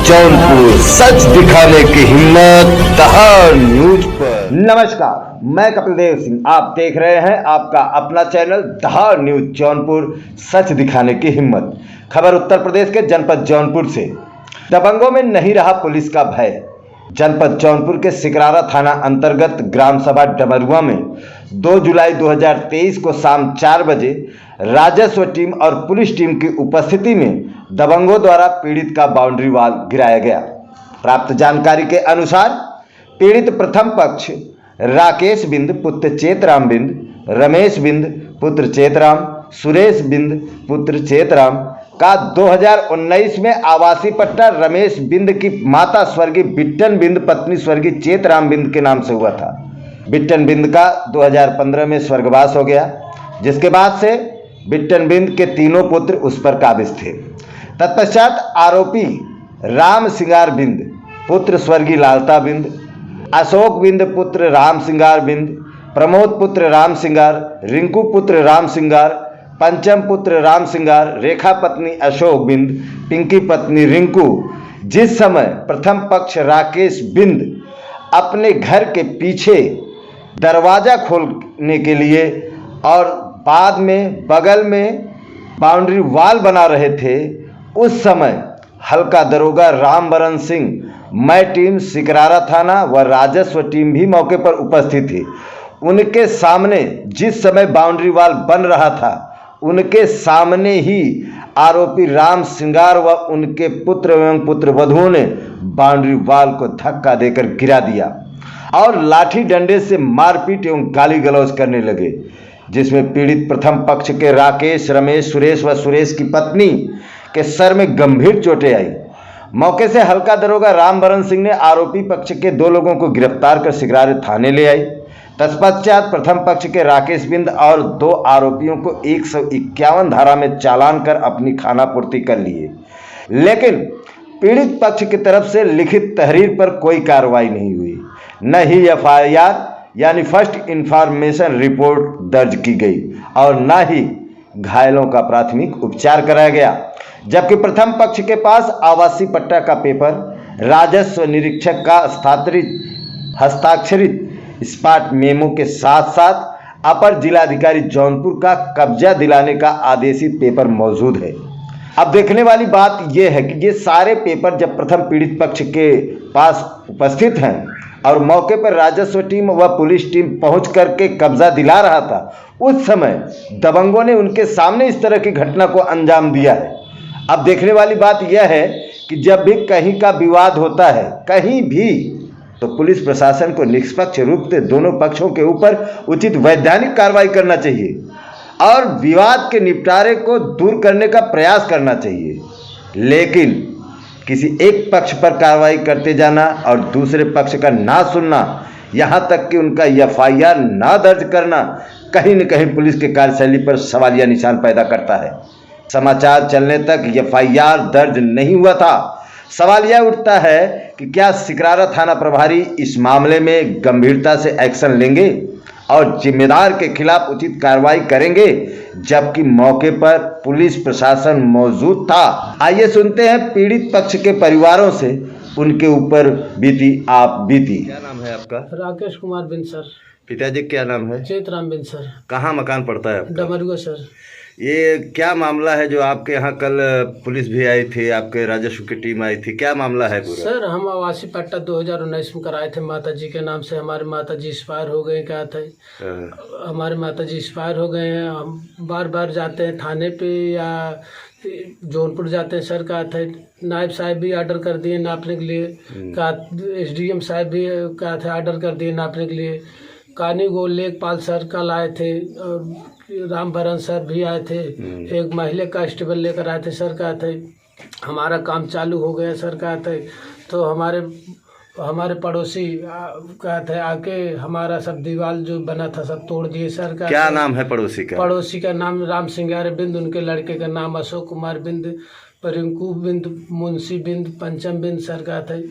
जौनपुर, सच दिखाने की हिम्मत दहाड़ न्यूज पर। नमस्कार, मैं कपिल देव सिंह। आप देख रहे हैं आपका अपना चैनल दहाड़ न्यूज जौनपुर, सच दिखाने की हिम्मत। खबर उत्तर प्रदेश के जनपद जौनपुर से। दबंगों में नहीं रहा पुलिस का भय। जनपद जौनपुर के सिकरारा थाना अंतर्गत ग्राम सभा डमरुआ में 2 जुलाई 2023 को शाम 4 बजे राजस्व टीम और पुलिस टीम की उपस्थिति में दबंगों द्वारा पीड़ित का बाउंड्री वॉल गिराया गया। प्राप्त जानकारी के अनुसार पीड़ित प्रथम पक्ष राकेश बिंद पुत्र चेतराम बिंद, रमेश बिंद पुत्र चेतराम, सुरेश बिंद पुत्र चेतराम का 2019 में आवासीय पट्टा रमेश बिंद की माता स्वर्गीय बिट्टन बिंद पत्नी स्वर्गीय चेतराम बिंद के नाम से हुआ था। बिट्टन बिंद का 2015 में स्वर्गवास हो गया, जिसके बाद से बिट्टन बिंद के तीनों पुत्र उस पर काबिज थे। तत्पश्चात आरोपी राम सिंगार बिंद पुत्र स्वर्गीय लालता बिंद, अशोक बिंद पुत्र राम सिंगार बिंद, प्रमोद पुत्र राम सिंगार, रिंकू पुत्र राम सिंगार, पंचम पुत्र राम सिंगार, रेखा पत्नी अशोक बिंद, पिंकी पत्नी रिंकू, जिस समय प्रथम पक्ष राकेश बिंद अपने घर के पीछे दरवाजा खोलने के लिए और बाद में बगल में बाउंड्री वॉल बना रहे थे, उस समय हल्का दरोगा रामबरन सिंह, मैं टीम सिकरारा थाना व राजस्व टीम भी मौके पर उपस्थित थी। उनके सामने जिस समय बाउंड्री वॉल बन रहा था, उनके सामने ही आरोपी राम सिंगार व उनके पुत्र एवं पुत्र वधुओं ने बाउंड्री वॉल को धक्का देकर गिरा दिया और लाठी डंडे से मारपीट एवं गाली गलौज करने लगे, जिसमें पीड़ित प्रथम पक्ष के राकेश, रमेश, सुरेश व सुरेश की पत्नी के सर में गंभीर चोटें आई। मौके से हल्का दरोगा रामबरन सिंह ने आरोपी पक्ष के 2 लोगों को गिरफ्तार कर सिकरारे थाने ले आई। तत्पश्चात प्रथम पक्ष के राकेश बिंद और 2 आरोपियों को 151 धारा में चालान कर अपनी खानापूर्ति कर लिए, लेकिन पीड़ित पक्ष की तरफ से लिखित तहरीर पर कोई कार्रवाई नहीं हुई, न ही एफआईआर यानी फर्स्ट इंफॉर्मेशन रिपोर्ट दर्ज की गई और न ही घायलों का प्राथमिक उपचार कराया गया। जबकि प्रथम पक्ष के पास आवासीय पट्टा का पेपर, राजस्व निरीक्षक का हस्ताक्षरित स्पॉट मेमो के साथ साथ अपर जिलाधिकारी जौनपुर का कब्जा दिलाने का आदेशित पेपर मौजूद है। अब देखने वाली बात यह है कि ये सारे पेपर जब प्रथम पीड़ित पक्ष के पास उपस्थित हैं और मौके पर राजस्व टीम व पुलिस टीम पहुंच करके कब्जा दिला रहा था, उस समय दबंगों ने उनके सामने इस तरह की घटना को अंजाम दिया है। अब देखने वाली बात यह है कि जब भी कहीं का विवाद होता है, कहीं भी, तो पुलिस प्रशासन को निष्पक्ष रूप से दोनों पक्षों के ऊपर उचित वैधानिक कार्रवाई करना चाहिए और विवाद के निपटारे को दूर करने का प्रयास करना चाहिए। लेकिन किसी एक पक्ष पर कार्रवाई करते जाना और दूसरे पक्ष का ना सुनना, यहाँ तक कि उनका एफआईआर ना दर्ज करना, कहीं न कहीं पुलिस के कार्यशैली पर सवालिया निशान पैदा करता है। समाचार चलने तक एफआईआर दर्ज नहीं हुआ था। सवाल यह उठता है कि क्या सिकरारा थाना प्रभारी इस मामले में गंभीरता से एक्शन लेंगे और जिम्मेदार के खिलाफ उचित कार्रवाई करेंगे, जबकि मौके पर पुलिस प्रशासन मौजूद था। आइए सुनते हैं पीड़ित पक्ष के परिवारों से उनके ऊपर बीती बीती। क्या नाम है आपका? राकेश कुमार बिंद सर। पिताजी क्या नाम है? चेतराम बिंद सर। कहाँ मकान पड़ता है आपका? डमरुआ सर। ये क्या मामला है जो आपके यहाँ कल पुलिस भी आई थी, आपके राजस्व की टीम आई थी, क्या मामला है पूरा? सर, हम आवासीय पट्टा 2019 में कराए थे माता जी के नाम से। हमारे माता जी एक्सपायर हो गए, क्या थे, हमारे माता जी एक्सपायर हो गए हैं। हम बार बार जाते हैं थाने पे या जौनपुर जाते हैं सर, का थे नायब साहब भी ऑर्डर कर दिए नापने के लिए, का एसडीएम साहब भी क्या थे ऑर्डर कर दिए नापने के लिए, कानी गोल लेखपाल सर कल आए थे, रामभरन सर भी आए थे, एक महिला कांस्टेबल लेकर आए थे सर, का थे हमारा काम चालू हो गया सर, का थे तो हमारे पड़ोसी का थे आके हमारा सब दीवार जो बना था सब तोड़ दिए सर। का क्या नाम है पड़ोसी का? पड़ोसी का नाम राम सिंगार बिंद, उनके लड़के का नाम अशोक कुमार बिंद, रिंकू बिंद, मुंशी बिंद, पंचम बिंद सर, का थे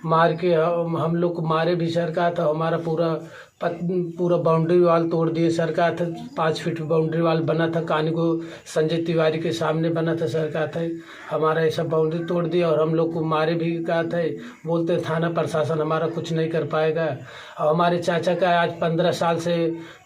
मार के हम लोग को मारे भी सर, का था हमारा पूरा पूरा बाउंड्री वाल तोड़ दिए सर। का था 5 फीट बाउंड्री वाल बना था, कानी को संजय तिवारी के सामने बना था सर। का था हमारा ऐसा बाउंड्री तोड़ दिया और हम लोग को मारे भी। कहा था बोलते थाना प्रशासन हमारा कुछ नहीं कर पाएगा। और हमारे चाचा का आज 15 साल से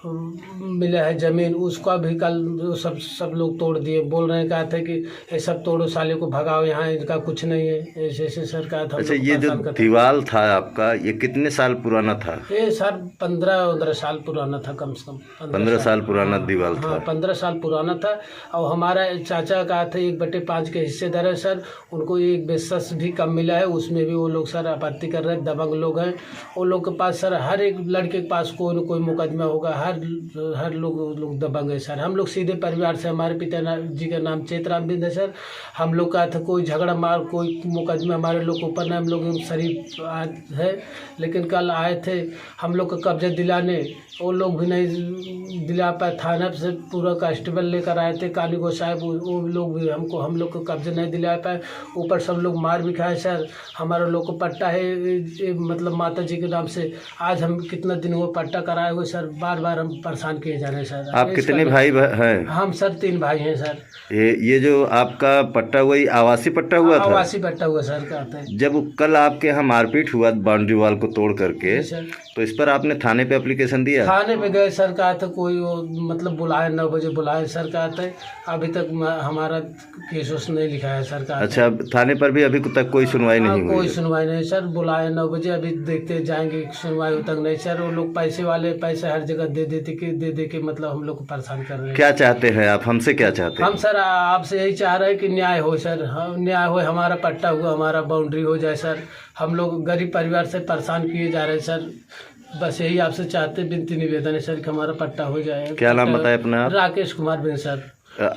मिला है ज़मीन, उसका भी कल सब लोग तोड़ दिए। बोल रहे हैं कहा था कि ये सब तोड़ो, साले को भगाओ, यहाँ इनका कुछ नहीं है। ऐसे ऐसे सर का था। अच्छा, ये जो दीवार था आपका, ये कितने साल पुराना था? ये सर 15 साल पुराना था, कम से कम 15 साल पुराना दीवार था। हाँ 15 साल पुराना था। और हमारा चाचा का था 1/5 के हिस्सेदार है सर, उनको एक बेसस भी कम मिला है, उसमें भी वो लोग सर आपत्ति कर रहे हैं। दबंग लोग हैं वो लोग के पास सर, हर एक लड़के के पास कोई न कोई मुकदमा होगा। हर लोग दबंग है सर। हम लोग सीधे परिवार से, हमारे पिताजी का नाम चेतराम बिंद है सर। हम लोग का था कोई झगड़ा मार कोई मुकदमा हमारे लोग के ऊपर नहीं। हम लोग शरीफ है, लेकिन कल आए थे हम लोग का कब्जा दिलाने, वो लोग भी नहीं दिला पाए। थाना से पूरा कांस्टेबल लेकर आए थे, कालीगो साहब, वो लोग भी हम लोग को कब्जा नहीं दिला पाए। ऊपर सब लोग मार भी खाए सर। हमारा लोग को पट्टा है मतलब माता जी के नाम से, आज हम कितना दिन वो पट्टा कराए हुए सर। बार बार हम परेशान किए जा रहे हैं सर। आप कितने भाई हैं? हम सर 3 भाई हैं सर। ये जो आपका पट्टा वही आवासीय पट्टा हुआ था? आवासीय पट्टा हुआ सर। कहते हैं जब कल आपके यहाँ मारपीट हुआ बाउंड्री वाल को तोड़ करके, तो इस पर आपने थाने पे एप्लीकेशन दिया? थाने पे गए सर। कहा था कोई वो मतलब बुलाए 9 बजे बुलाए सर। कहा था अभी तक हमारा केस उस नहीं लिखा है सर। अच्छा, थाने पर भी अभी तक कोई सुनवाई नहीं हुई? कोई सुनवाई नहीं सर। बुलाए 9 बजे, अभी देखते जाएंगे, सुनवाई तक नहीं सर। वो लोग पैसे वाले पैसे हर जगह दे के मतलब हम लोग को परेशान कर रहे हैं। क्या चाहते हैं आप हमसे? क्या चाहते हैं हम सर? आपसे यही चाह रहे हैं कि न्याय हो सर। न्याय हो, हमारा पट्टा हुआ, हमारा बाउंड्री हो जाए सर। हम लोग गरीब परिवार से परेशान किए जा रहे हैं सर। बस यही आपसे चाहते, विनती निवेदन है सर कि हमारा पट्टा हो जाए। क्या नाम बताए अपना आप? राकेश कुमार बिंद सर।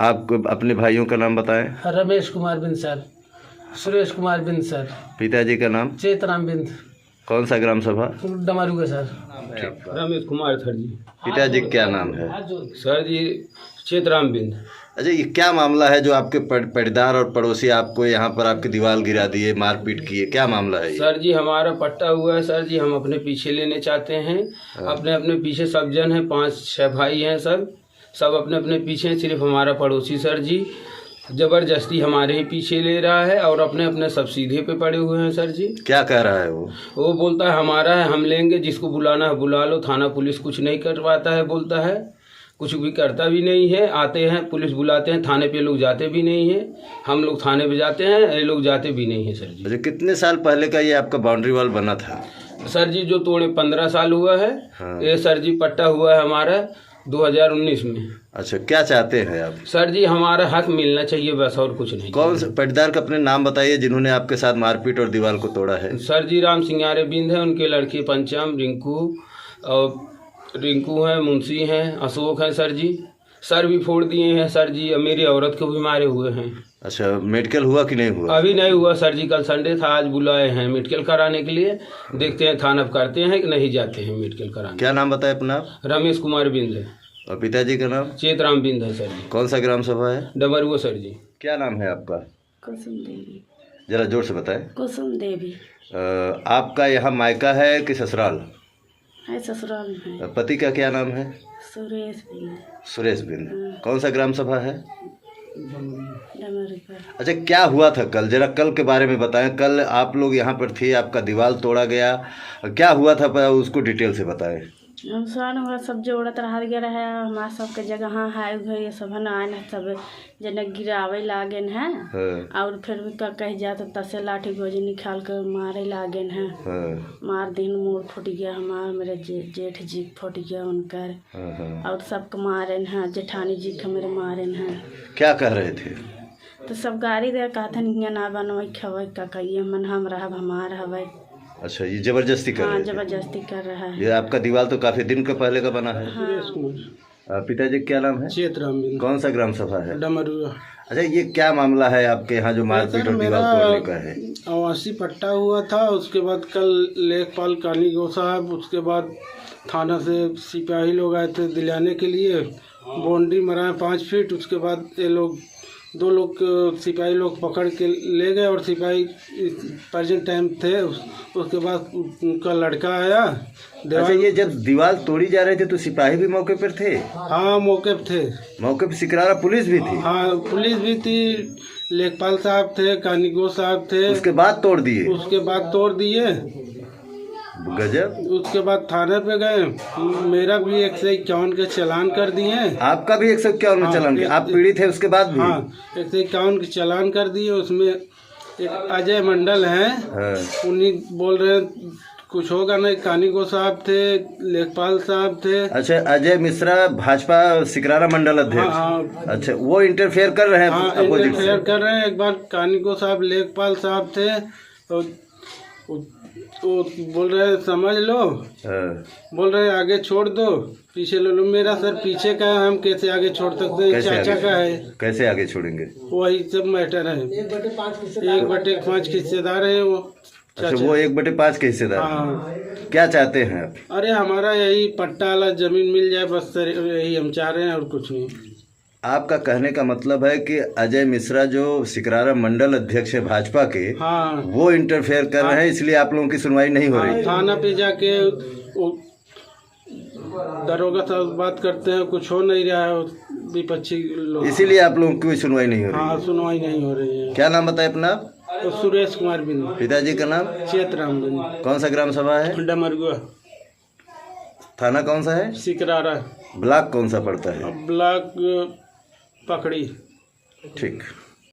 आप अपने भाइयों का नाम बताएं। रमेश कुमार बिंद सर, सुरेश कुमार बिंद सर। पिताजी का नाम? चेतराम बिंद। कौन सा ग्राम सभा? डमरू सर। रमेश कुमार सर जी। पिताजी क्या नाम है? सर जी चेतराम बिंद। अच्छा, ये क्या मामला है जो आपके पटदार और पड़ोसी आपको यहाँ पर आपकी दीवार गिरा दिए, मारपीट किए, क्या मामला है ये? सर जी हमारा पट्टा हुआ है सर जी, हम अपने पीछे लेने चाहते हैं। अपने पीछे सब जन हैं, 5-6 भाई हैं सब अपने अपने पीछे हैं। सिर्फ हमारा पड़ोसी सर जी जबरदस्ती हमारे ही पीछे ले रहा है और अपने अपने सब सीधे पे पड़े हुए हैं सर जी। क्या कह रहा है वो बोलता है हमारा है, हम लेंगे, जिसको बुलाना है बुला लो। थाना पुलिस कुछ नहीं करवाता है, बोलता है कुछ भी करता भी नहीं है। आते हैं पुलिस बुलाते हैं, थाने पे लोग जाते भी नहीं है। हम लोग थाने पे जाते हैं, ये लोग जाते भी नहीं है सर जी। अच्छा, कितने साल पहले का ये आपका बाउंड्री वॉल बना था? सर जी जो तोड़े 15 साल हुआ है। हाँ। ये सर जी पट्टा हुआ है हमारा 2019 में। अच्छा, क्या चाहते हैं आप? सर जी हमारा हक मिलना चाहिए, बस और कुछ नहीं। कौन से पटदार का अपने नाम बताइए जिन्होंने आपके साथ मारपीट और दीवार को तोड़ा है? सर जी राम सिंगारे बिंद है, उनके लड़के पंचम रिंकू हैं, मुंशी हैं, अशोक हैं सर जी। सर भी फोड़ दिए हैं सर जी, और मेरी औरत को भी मारे हुए हैं। अच्छा, मेडिकल हुआ कि नहीं हुआ? अभी नहीं हुआ सर जी, कल संडे था, आज बुलाए हैं मेडिकल कराने के लिए। देखते हैं थाना करते हैं कि नहीं जाते हैं मेडिकल कराने। क्या नाम बताए अपना? रमेश कुमार बिंद है। और पिताजी का नाम? चेतराम बिंद है सर जी। कौन सा ग्राम सभा है? डमरुआ सर जी। क्या नाम है आपका? कुसुम देवी। जरा जोर से बताएं। कुसुम देवी आपका यहाँ मायका है कि ससुराल? है, ससुराल में है। पति का क्या नाम है? सुरेश बिंद। सुरेश बिंद। कौन सा ग्राम सभा है? डमरुआ। अच्छा, क्या हुआ था कल? जरा कल के बारे में बताएं। कल आप लोग यहाँ पर थे, आपका दीवार तोड़ा गया, क्या हुआ था उसको डिटेल से बताएं। हम सन हुआ सब जोड़त रह गया है, हमारा सबके जगह है उधर ये सब है आए सब जन गिरावे लागेन है। और फिर भी का कह जात तसे लाठी गोजी निकाल कर मारे लागेन है। मार दिन मोर फूट गया हमारा, मेरे जेठ जी फूट गया उनकर। और सबको मारेन है, जेठानी जी के मेरे मारेन है। क्या कह रहे थे? तो सब गाड़ी दे कहते हियाँ ना बनवे खवे का कहिए मन हम रहब हमार हवे। अच्छा, ये जबरदस्ती कर रहे थे? जबरदस्ती कर रहा है। ये आपका दीवार तो काफी दिन का पहले का बना है। पिताजी क्या नाम है? चेतराम बिंद। कौन सा ग्राम सभा है? डमरुआ। अच्छा, ये क्या मामला है आपके यहाँ जो मारपीट और दीवार तोड़ने का है? आवासीय पट्टा हुआ था, उसके बाद कल लेखपाल कानी गो साहब, उसके बाद थाना से सिपाही लोग आए थे दिलाने के लिए। बाउंड्री मराए 5 फीट, उसके बाद ये लोग 2 लोग सिपाही लोग पकड़ के ले गए और सिपाही प्रेजेंट टाइम थे। उसके बाद उनका लड़का आया। अच्छा, ये जब दीवार तोड़ी जा रही थी तो सिपाही भी मौके पर थे? हाँ, मौके पे थे। मौके पर सिकरारा पुलिस भी थी? हाँ, पुलिस भी थी, लेखपाल साहब थे, कानीगो साहब थे। उसके बाद तोड़ दिए? उसके बाद तोड़ दिए। गजब। उसके बाद थाने पे गए, मेरा भी 151 के चालान कर दिए। आपका भी 151 में चालान किया? आप पीड़ित थे उसके बाद भी? हाँ, 151 के चालान कर दिए। उसमें एक अजय मंडल हैं, उन्हीं बोल रहे हैं कुछ होगा नहीं। कानीगो साहब थे, लेखपाल साहब थे। अच्छा, अजय मिश्रा भाजपा सिकरारा मंडल अध्यक्ष? हाँ। अच्छा, वो इंटरफेयर कर रहे हैं? हाँ, इंटरफेयर कर रहे हैं। एक बार कानीगो साहब, लेखपाल साहब थे, तो बोल रहे हैं समझ लो, बोल रहे हैं आगे छोड़ दो, पीछे ले लो। मेरा सर पीछे का है, हम कैसे आगे छोड़ सकते हैं? चाचा का है, कैसे आगे छोड़ेंगे? वही सब मैटर है। 1/5 के हिस्सेदार है वो। अच्छा, वो 1/5 के हिस्सेदार। हाँ। क्या चाहते हैं आप? अरे हमारा यही पट्टा वाला जमीन मिल जाए बस सर, यही हम चाह रहे हैं और कुछ नहीं। आपका कहने का मतलब है कि अजय मिश्रा जो सिकरारा मंडल अध्यक्ष है भाजपा के, हाँ, वो इंटरफेयर कर रहे हैं, इसलिए आप लोगों की सुनवाई नहीं हो रही? थाना पे जाके दरोगा साहब बात करते हैं, कुछ हो नहीं रहा है, विपक्षी लोग, इसीलिए आप लोगों की कोई सुनवाई नहीं हो रही? हाँ, सुनवाई नहीं हो रही है। क्या नाम बताए अपना? तो सुरेश कुमार बिंद। पिताजी का नाम? चेतरामगंज। कौन सा ग्राम सभा है? डमरगुआ। थाना कौन सा है? सिकरारा। ब्लॉक कौन सा पड़ता है? ब्लॉक पकड़ी। ठीक।